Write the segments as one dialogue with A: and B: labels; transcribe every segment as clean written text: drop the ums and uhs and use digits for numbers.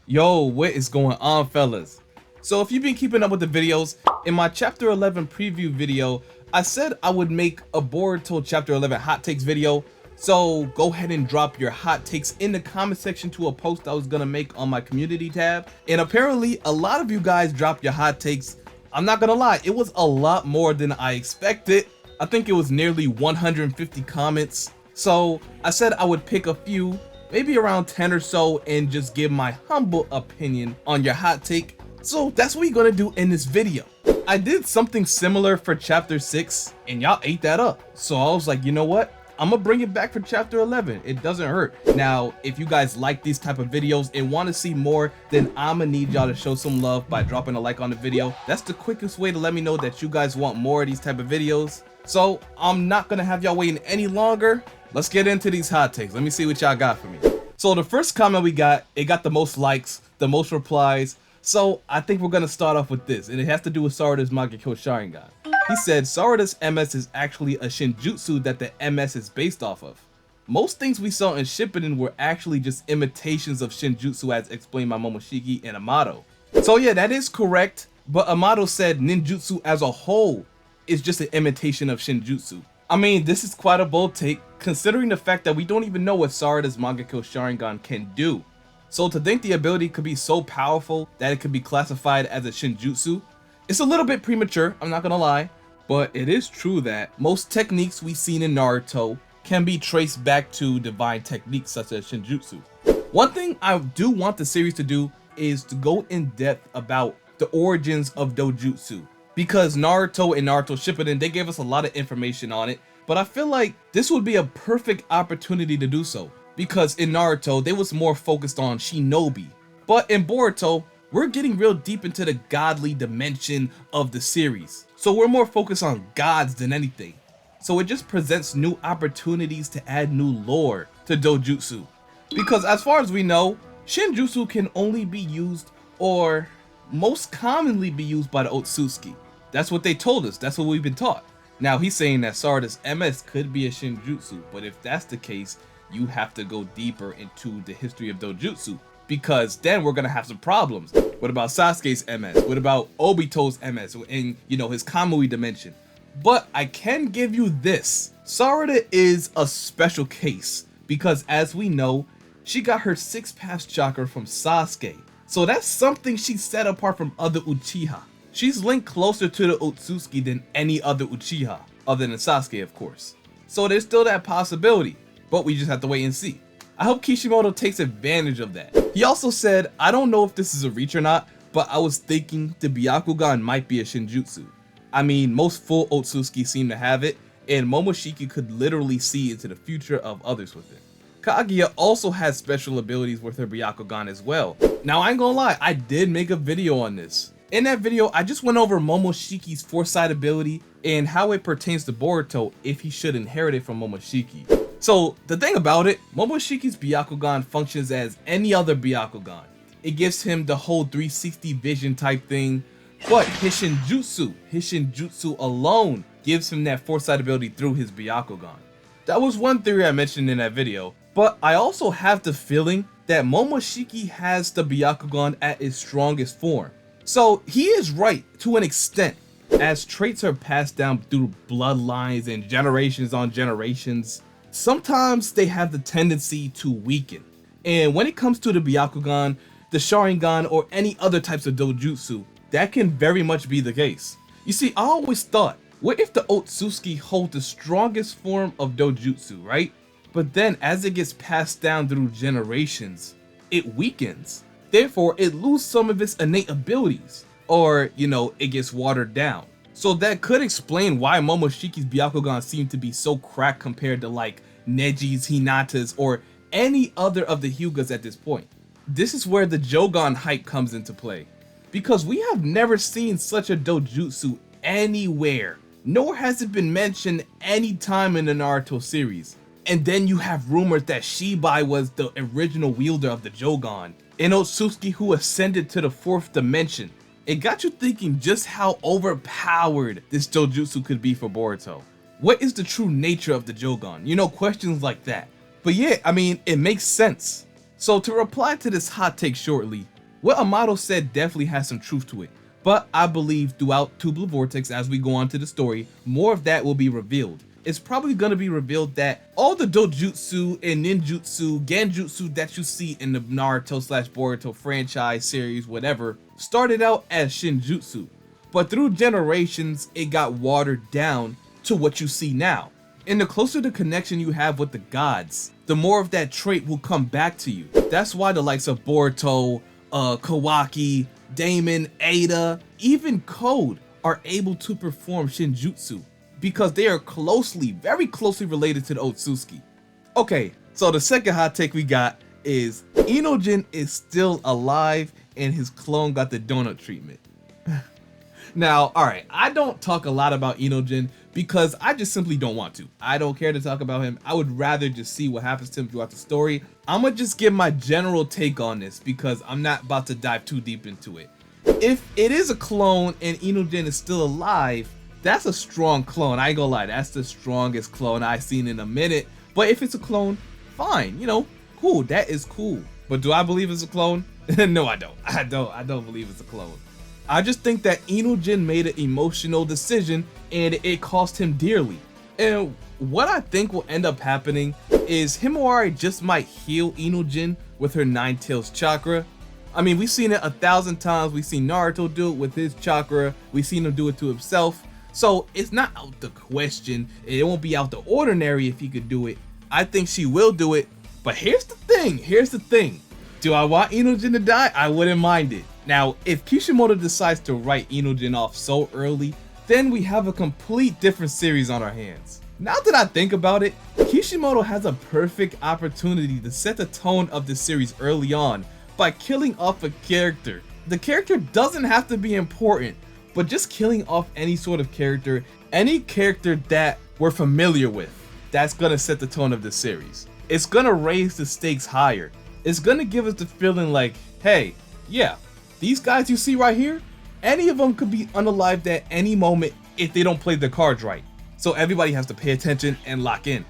A: Yo, what is going on, fellas? So if you've been keeping up with the videos, in my chapter 11 preview video, I said I would make a Boruto chapter 11 hot takes video. So go ahead and drop your hot takes in the comment section to a post I was gonna make on my community tab. And apparently a lot of you guys dropped your hot takes. I'm not gonna lie, it was a lot more than I expected. I think it was nearly 150 comments. So I said I would pick a few, maybe around 10 or so, and just give my humble opinion on your hot take. So that's what we're gonna do in this video. I did something similar for chapter 6 and y'all ate that up. So I was like, you know what? I'm gonna bring it back for chapter 11. It doesn't hurt. Now, if you guys like these type of videos and want to see more, then I'm gonna need y'all to show some love by dropping a like on the video. That's the quickest way to let me know that you guys want more of these type of videos. So I'm not gonna have y'all waiting any longer. Let's get into these hot takes. Let me see what y'all got for me. So the first comment we got, it got the most likes, the most replies. So I think we're gonna start off with this, and it has to do with Sarada's MANGEKYOU Sharingan. He said Sarada's MS is actually a Shinjutsu that the MS is based off of. Most things we saw in Shippuden were actually just imitations of Shinjutsu as explained by Momoshiki and Amato. So yeah, that is correct, but Amato said ninjutsu as a whole is just an imitation of Shinjutsu. I mean, this is quite a bold take, considering the fact that we don't even know what Sarada's MANGEKYOU Sharingan can do. So to think the ability could be so powerful that it could be classified as a Shinjutsu, it's a little bit premature, I'm not gonna lie, but it is true that most techniques we've seen in Naruto can be traced back to divine techniques such as Shinjutsu. One thing I do want the series to do is to go in depth about the origins of dojutsu, because Naruto and Naruto Shippuden, they gave us a lot of information on it, but I feel like this would be a perfect opportunity to do so, because in Naruto they was more focused on shinobi, but in Boruto we're getting real deep into the godly dimension of the series, so we're more focused on gods than anything. So it just presents new opportunities to add new lore to dojutsu, because as far as we know, Shinjutsu can only be used, or most commonly be used, by the Otsutsuki. That's what they told us, that's what we've been taught. Now he's saying that Sarada's MS could be a Shinjutsu, but if that's the case, you have to go deeper into the history of dojutsu, because then we're gonna have some problems. What about Sasuke's MS? What about Obito's MS and, you know, his Kamui dimension? But I can give you this. Sarada is a special case, because as we know, she got her 6th path chakra from Sasuke. So that's something she set apart from other Uchiha. She's linked closer to the Otsutsuki than any other Uchiha, other than Sasuke of course. So there's still that possibility, but we just have to wait and see. I hope Kishimoto takes advantage of that. He also said, I don't know if this is a reach or not, but I was thinking the Byakugan might be a Shinjutsu. I mean, most full Otsutsuki seem to have it, and Momoshiki could literally see into the future of others with it. Kaguya also has special abilities with her Byakugan as well. Now I ain't gonna lie, I did make a video on this. In that video, I just went over Momoshiki's foresight ability and how it pertains to Boruto if he should inherit it from Momoshiki. So the thing about it, Momoshiki's Byakugan functions as any other Byakugan. It gives him the whole 360 vision type thing, but his Shinjutsu alone gives him that foresight ability through his Byakugan. That was one theory I mentioned in that video, but I also have the feeling that Momoshiki has the Byakugan at its strongest form. So he is right to an extent, as traits are passed down through bloodlines and generations on generations. Sometimes they have the tendency to weaken, and when it comes to the Byakugan, the Sharingan, or any other types of dojutsu, that can very much be the case. You see, I always thought, what if the Otsutsuki hold the strongest form of dojutsu, right? But then as it gets passed down through generations, it weakens. Therefore, it loses some of its innate abilities, or, you know, it gets watered down. So that could explain why Momoshiki's Byakugan seem to be so cracked compared to like Neji's, Hinata's, or any other of the Hyugas at this point. This is where the Jogan hype comes into play, because we have never seen such a dojutsu anywhere, nor has it been mentioned any time in the Naruto series. And then you have rumors that Shibai was the original wielder of the Jogan, an Otsutsuki who ascended to the 4th dimension. It got you thinking just how overpowered this dojutsu could be for Boruto. What is the true nature of the Jogan? You know, questions like that. But yeah, I mean, it makes sense. So to reply to this hot take shortly, What Amato said definitely has some truth to it, but I believe throughout Tubular Vortex as we go on to the story, more of that will be revealed. It's probably going to be revealed that all the dojutsu and ninjutsu, genjutsu that you see in the Naruto/Boruto franchise series, whatever, started out as shinjutsu, but through generations it got watered down to what you see now. And the closer the connection you have with the gods, the more of that trait will come back to you. That's why the likes of Boruto, Kawaki, Damon, Ada, even Code are able to perform shinjutsu, because they are closely, very closely related to the Otsutsuki. Okay, so the second hot take we got is Inojin is still alive and his clone got the donut treatment. Now, alright, I don't talk a lot about Inojin because I just simply don't want to. I don't care to talk about him. I would rather just see what happens to him throughout the story. I'm gonna just give my general take on this because I'm not about to dive too deep into it. If it is a clone and Inojin is still alive, that's a strong clone. I ain't gonna lie, that's the strongest clone I've seen in a minute. But if it's a clone, fine, you know, cool, that is cool. But do I believe it's a clone? No, I don't. I don't believe it's a clone. I just think that Inojin made an emotional decision and it cost him dearly. And what I think will end up happening is Himawari just might heal Inojin with her Nine Tails chakra. I mean, we've seen it 1,000 times. We've seen Naruto do it with his chakra. We've seen him do it to himself. So it's not out the question. It won't be out the ordinary if he could do it. I think she will do it. But here's the thing. Do I want Inojin to die? I wouldn't mind it. Now, if Kishimoto decides to write Inojin off so early, then we have a complete different series on our hands. Now that I think about it, Kishimoto has a perfect opportunity to set the tone of the series early on by killing off a character. The character doesn't have to be important, but just killing off any sort of character, any character that we're familiar with, that's gonna set the tone of the series. It's gonna raise the stakes higher. It's gonna give us the feeling like, hey, yeah, these guys you see right here, any of them could be unalived at any moment if they don't play their cards right. So everybody has to pay attention and lock in.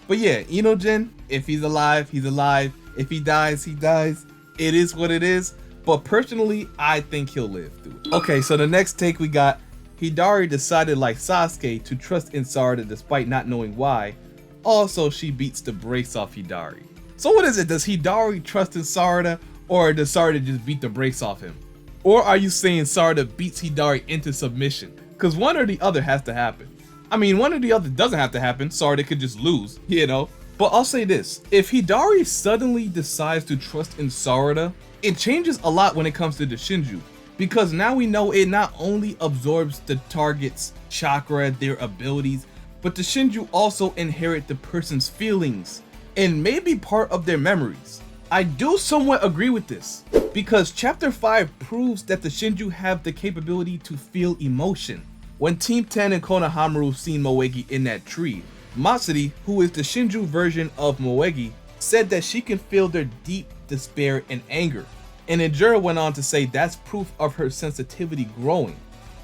A: But yeah, Inojin, if he's alive, he's alive. If he dies, he dies. It is what it is. But personally, I think he'll live through it. Okay, so the next take we got, Hidari decided like Sasuke to trust in Sarada despite not knowing why. Also, she beats the brakes off Hidari. So what is it? Does Hidari trust in Sarada, or does Sarada just beat the brakes off him? Or are you saying Sarada beats Hidari into submission? Because one or the other has to happen. I mean, one or the other doesn't have to happen. Sarada could just lose, you know? But I'll say this, if Hidari suddenly decides to trust in Sarada, it changes a lot when it comes to the Shinju. Because now we know it not only absorbs the target's chakra, their abilities, but the Shinju also inherit the person's feelings and may be part of their memories. I do somewhat agree with this, because chapter 5 proves that the Shinju have the capability to feel emotion. When Team 10 and Konohamaru seen Moegi in that tree, Matsuri, who is the Shinju version of Moegi, said that she can feel their deep despair and anger. And then JURA went on to say that's proof of her sensitivity growing.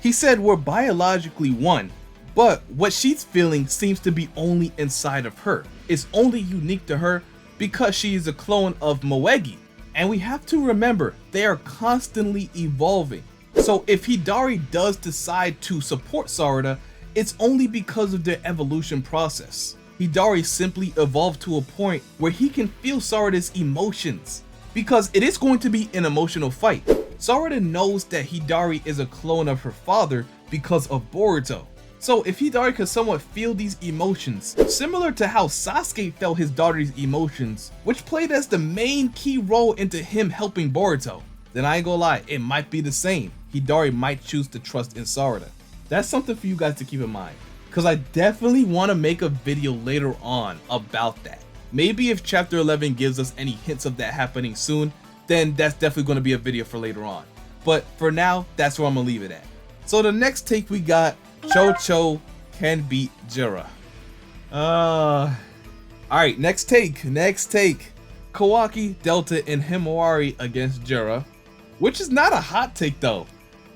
A: He said we're biologically one, but what she's feeling seems to be only inside of her. It's only unique to her because she is a clone of Moegi. And we have to remember, they are constantly evolving. So if Hidari does decide to support Sarada, it's only because of their evolution process. Hidari simply evolved to a point where he can feel Sarada's emotions, because it is going to be an emotional fight. Sarada knows that Hidari is a clone of her father because of Boruto. So if Hidari could somewhat feel these emotions, similar to how Sasuke felt his daughter's emotions, which played as the main key role into him helping Boruto, then I ain't gonna lie, it might be the same. Hidari might choose to trust in Sarada. That's something for you guys to keep in mind, because I definitely want to make a video later on about that. Maybe if chapter 11 gives us any hints of that happening soon, then that's definitely going to be a video for later on. But for now, that's where I'm going to leave it at. So the next take we got, Cho can beat JURA. Alright, next take. Kawaki, Delta, and Himawari against JURA, which is not a hot take though.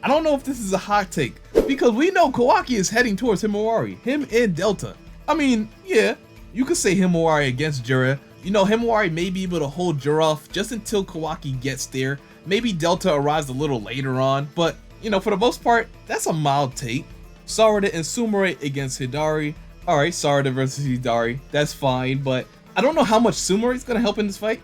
A: I don't know if this is a hot take, because we know Kawaki is heading towards Himawari, him and Delta. I mean, yeah, you could say Himawari against JURA. You know, Himawari may be able to hold JURA off just until Kawaki gets there. Maybe Delta arrives a little later on, but you know, for the most part, that's a mild take. Sarada and Sumire against Hidari. Alright, Sarada versus Hidari, that's fine, but I don't know how much Sumire is gonna help in this fight.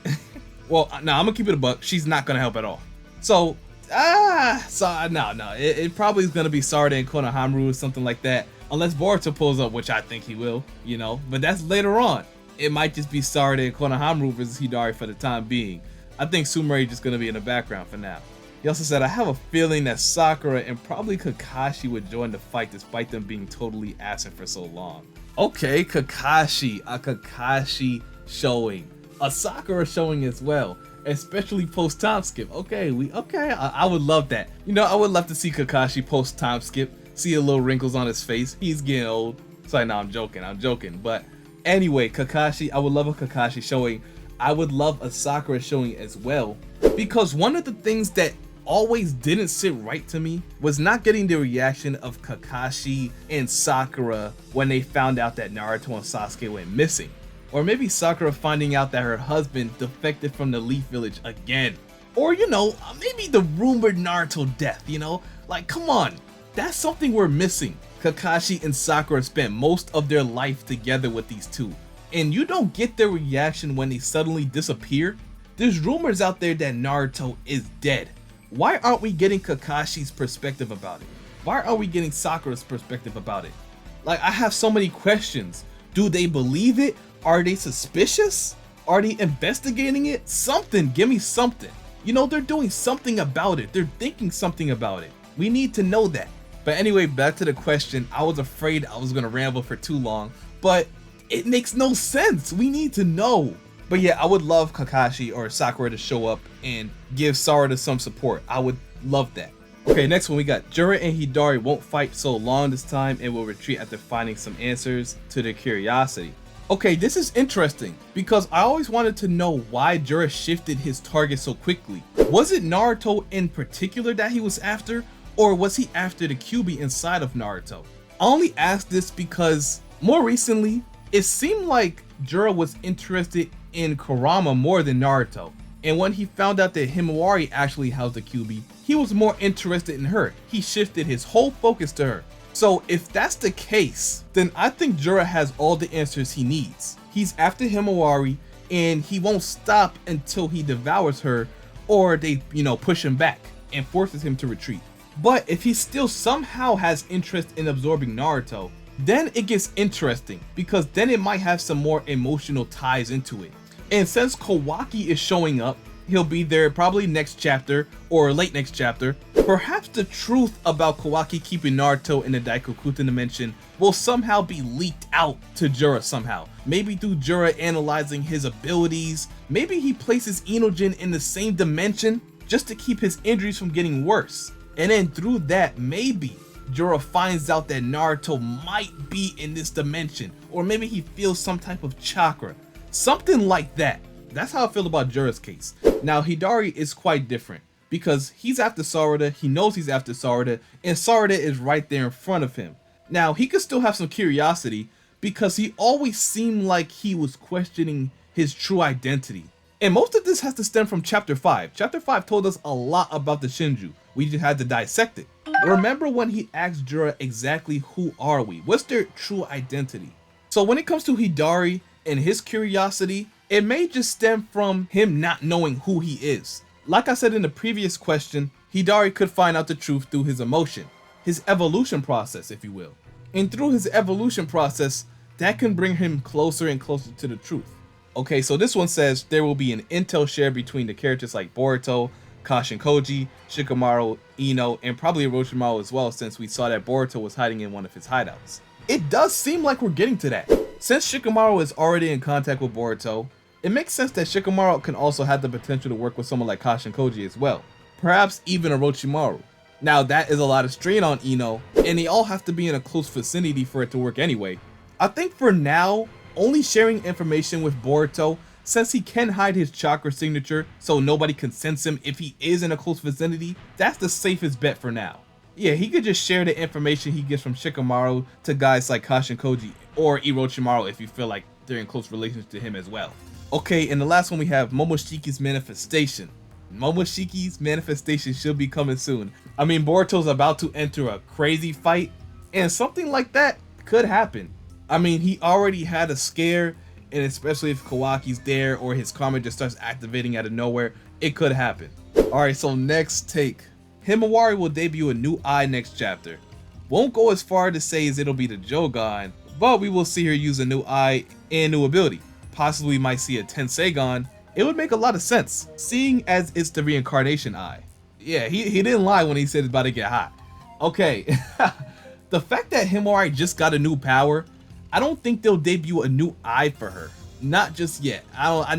A: Well, no, I'm gonna keep it a buck. She's not gonna help at all. So, no, it probably is gonna be Sarada and Konohamaru or something like that. Unless Boruto pulls up, which I think he will, you know, but that's later on. It might just be Sarada and Konohamaru versus Hidari for the time being. I think Sumire is just gonna be in the background for now. He also said, I have a feeling that Sakura and probably Kakashi would join the fight despite them being totally absent for so long. Okay, Kakashi, a Kakashi showing, a Sakura showing as well, especially post time skip. Okay, I would love that. You know, I would love to see Kakashi post time skip, see a little wrinkles on his face. He's getting old. Sorry, no, I'm joking. But anyway, Kakashi, I would love a Kakashi showing. I would love a Sakura showing as well, because one of the things that always didn't sit right to me was not getting the reaction of Kakashi and Sakura when they found out that Naruto and Sasuke went missing. Or maybe Sakura finding out that her husband defected from the Leaf Village again. Or, you know, maybe the rumored Naruto death, you know? Like, come on, that's something we're missing. Kakashi and Sakura spent most of their life together with these two, and you don't get their reaction when they suddenly disappear. There's rumors out there that Naruto is dead. Why aren't we getting Kakashi's perspective about it? Why aren't we getting Sakura's perspective about it? Like, I have so many questions. Do they believe it? Are they suspicious? Are they investigating it? Something, give me something. You know, they're doing something about it. They're thinking something about it. We need to know that. But anyway, back to the question. I was afraid I was gonna ramble for too long, but it makes no sense. We need to know. But yeah, I would love Kakashi or Sakura to show up and give Sarada some support. I would love that. Okay, next one we got JURA and Hidari won't fight so long this time and will retreat after finding some answers to their curiosity. Okay, this is interesting because I always wanted to know why JURA shifted his target so quickly. Was it Naruto in particular that he was after, or was he after the QB inside of Naruto? I only ask this because more recently, it seemed like JURA was interested in Kurama more than Naruto, and when he found out that Himawari actually housed the QB, he was more interested in her. He shifted his whole focus to her. So if that's the case, then I think JURA has all the answers he needs. He's after Himawari, and he won't stop until he devours her, or they, you know, push him back and forces him to retreat. But if he still somehow has interest in absorbing Naruto, then it gets interesting, because then it might have some more emotional ties into it. And since Kawaki is showing up, he'll be there probably next chapter or late next chapter. Perhaps the truth about Kawaki keeping Naruto in the Daikokuta dimension will somehow be leaked out to JURA somehow. Maybe through JURA analyzing his abilities. Maybe he places Inojin in the same dimension just to keep his injuries from getting worse. And then through that, maybe JURA finds out that Naruto might be in this dimension, or maybe he feels some type of chakra. Something like that. That's how I feel about JURA's case. Now, Hidari is quite different because he's after Sarada, he knows he's after Sarada, and Sarada is right there in front of him. Now, he could still have some curiosity because he always seemed like he was questioning his true identity. And most of this has to stem from Chapter 5. Chapter 5 told us a lot about the Shinju. We just had to dissect it. Remember when he asked JURA exactly who are we? What's their true identity? So when it comes to Hidari and his curiosity, it may just stem from him not knowing who he is. Like I said in the previous question, Hidari could find out the truth through his emotion, his evolution process, if you will. And through his evolution process, that can bring him closer and closer to the truth. Okay, so this one says there will be an intel share between the characters like Boruto, Kashin Koji, Shikamaru, Ino, and probably Orochimaru as well, since we saw that Boruto was hiding in one of his hideouts. It does seem like we're getting to that. Since Shikamaru is already in contact with Boruto, it makes sense that Shikamaru can also have the potential to work with someone like Kashin Koji as well. Perhaps even Orochimaru. Now that is a lot of strain on Ino, and they all have to be in a close vicinity for it to work anyway. I think for now, only sharing information with Boruto, since he can hide his chakra signature so nobody can sense him if he is in a close vicinity, that's the safest bet for now. Yeah, he could just share the information he gets from Shikamaru to guys like Kashin Koji or Orochimaru if you feel like they're in close relations to him as well. Okay, and the last one we have Momoshiki's manifestation. Momoshiki's manifestation should be coming soon. I mean, Boruto's about to enter a crazy fight, and something like that could happen. I mean, he already had a scare, and especially if Kawaki's there or his karma just starts activating out of nowhere, it could happen. Alright, so next take. Himawari will debut a new eye next chapter. Won't go as far to say as it'll be the Jogan, but we will see her use a new eye and new ability. Possibly might see a Tenseigan. It would make a lot of sense, seeing as it's the reincarnation eye. Yeah, he didn't lie when he said it's about to get hot. Okay, the fact that Himawari just got a new power, I don't think they'll debut a new eye for her. Not just yet. I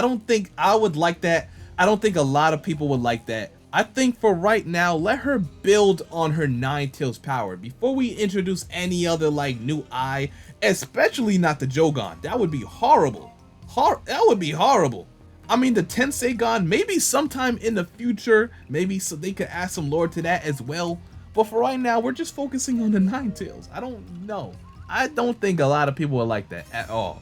A: don't think I would like that. I don't think a lot of people would like that. I think for right now, let her build on her Nine Tails power before we introduce any other like new eye, especially not the Jogan. That would be horrible. That would be horrible. I mean, the Tenseigan, maybe sometime in the future, maybe so they could add some lore to that as well. But for right now, we're just focusing on the Nine Tails. I don't know. I don't think a lot of people would like that at all.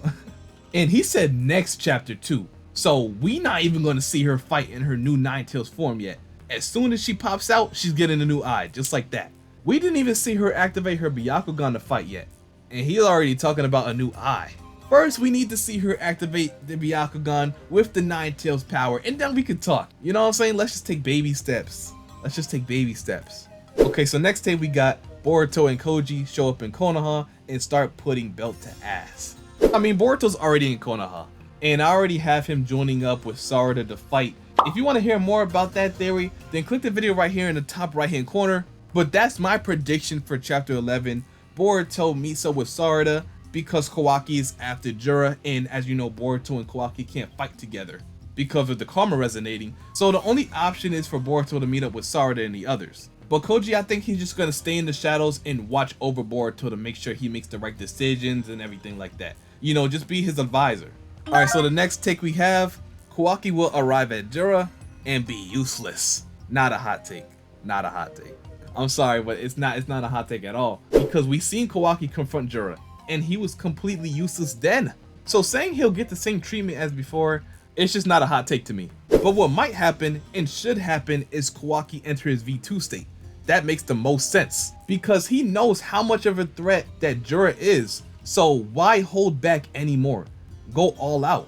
A: And he said next chapter too. So we not even going to see her fight in her new Nine Tails form yet. As soon as she pops out, she's getting a new eye, just like that. We didn't even see her activate her Byakugan to fight yet. And he's already talking about a new eye. First, we need to see her activate the Byakugan with the Nine Tails power, and then we can talk. You know what I'm saying? Let's just take baby steps. Let's just take baby steps. Okay, so next day we got Boruto and Koji show up in Konoha and start putting belt to ass. I mean, Boruto's already in Konoha, and I already have him joining up with Sarada to fight. If you want to hear more about that theory, then click the video right here in the top right hand corner. But that's my prediction for chapter 11. Boruto meets up with Sarada because Kawaki is after Jura, and as you know, Boruto and Kawaki can't fight together because of the karma resonating. So the only option is for Boruto to meet up with Sarada and the others. But Koji, I think he's just going to stay in the shadows and watch over Boruto to make sure he makes the right decisions and everything like that. You know, just be his advisor. Alright, so the next take we have, Kawaki will arrive at Jura and be useless. Not a hot take. Not a hot take. I'm sorry, but it's not a hot take at all. Because we seen Kawaki confront Jura, and he was completely useless then. So saying he'll get the same treatment as before, it's just not a hot take to me. But what might happen and should happen is Kawaki enter his V2 state. That makes the most sense, because he knows how much of a threat that Jura is. So why hold back anymore? Go all out.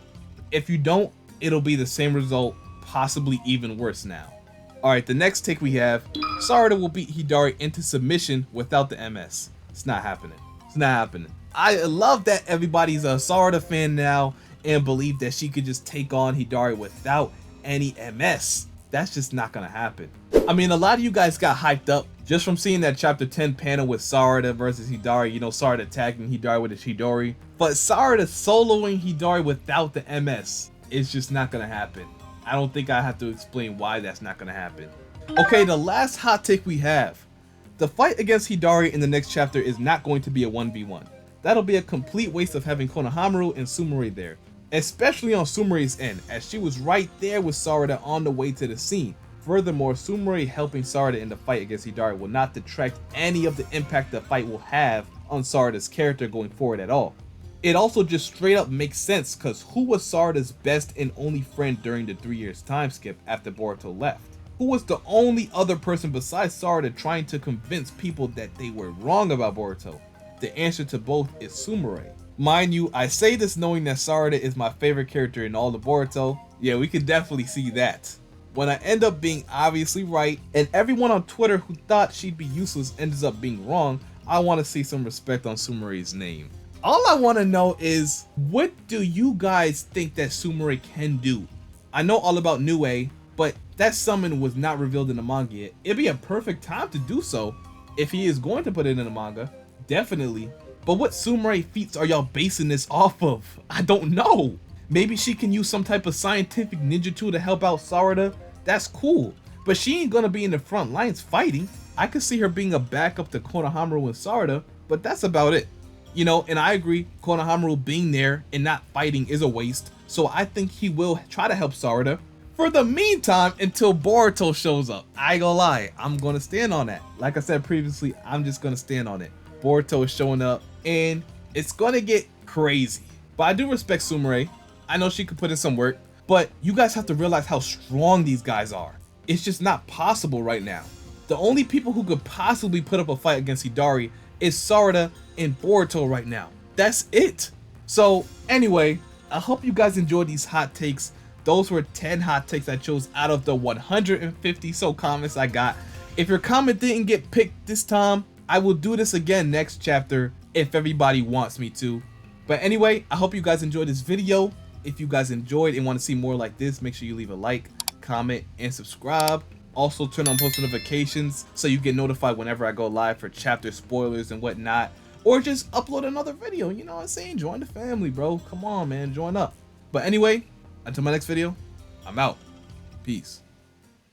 A: If you don't, it'll be the same result, possibly even worse now. Alright, the next take we have, Sarada will beat Hidari into submission without the MS. It's not happening. It's not happening. I love that everybody's a Sarada fan now and believe that she could just take on Hidari without any MS. That's just not gonna happen. I mean, a lot of you guys got hyped up just from seeing that chapter 10 panel with Sarada versus Hidari. You know, Sarada tagging Hidari with his Hidori. But Sarada soloing Hidari without the MS. It's just not gonna happen. I don't think I have to explain why that's not gonna happen. Okay, the last hot take we have. The fight against Hidari in the next chapter is not going to be a 1v1. That'll be a complete waste of having Konohamaru and Sumire there. Especially on Sumire's end, as she was right there with Sarada on the way to the scene. Furthermore, Sumire helping Sarada in the fight against Hidari will not detract any of the impact the fight will have on Sarada's character going forward at all. It also just straight up makes sense, because who was Sarada's best and only friend during the 3 years time skip after Boruto left? Who was the only other person besides Sarada trying to convince people that they were wrong about Boruto? The answer to both is Sumire. Mind you, I say this knowing that Sarada is my favorite character in all of Boruto. Yeah, we could definitely see that. When I end up being obviously right, and everyone on Twitter who thought she'd be useless ends up being wrong, I want to see some respect on Sumire's name. All I want to know is, what do you guys think that Sumire can do? I know all about Nue, but that summon was not revealed in the manga yet. It'd be a perfect time to do so if he is going to put it in the manga, definitely. But what Sumire feats are y'all basing this off of? I don't know. Maybe she can use some type of scientific ninjutsu to help out Sarada. That's cool. But she ain't gonna be in the front lines fighting. I could see her being a backup to Konohamaru and Sarada, but that's about it. You know, and I agree, Konohamaru being there and not fighting is a waste. So I think he will try to help Sarada for the meantime until Boruto shows up. I ain't gonna lie, I'm gonna stand on that. Like I said previously, I'm just gonna stand on it. Boruto is showing up and it's gonna get crazy. But I do respect Sumire. I know she could put in some work, But you guys have to realize how strong these guys are. It's just not possible right now. The only people who could possibly put up a fight against Hidari is Sarada and Boruto right now. That's it. So anyway, I hope you guys enjoyed these hot takes. Those were 10 hot takes I chose out of the 150 so comments I got. If your comment didn't get picked this time, I will do this again next chapter if everybody wants me to. But anyway, I hope you guys enjoyed this video. If you guys enjoyed and want to see more like this, make sure you leave a like, comment, and subscribe. Also turn on post notifications so you get notified whenever I go live for chapter spoilers and whatnot. Or just upload another video, you know what I'm saying? Join the family, bro. Come on, man, join up. But anyway, until my next video, I'm out. Peace.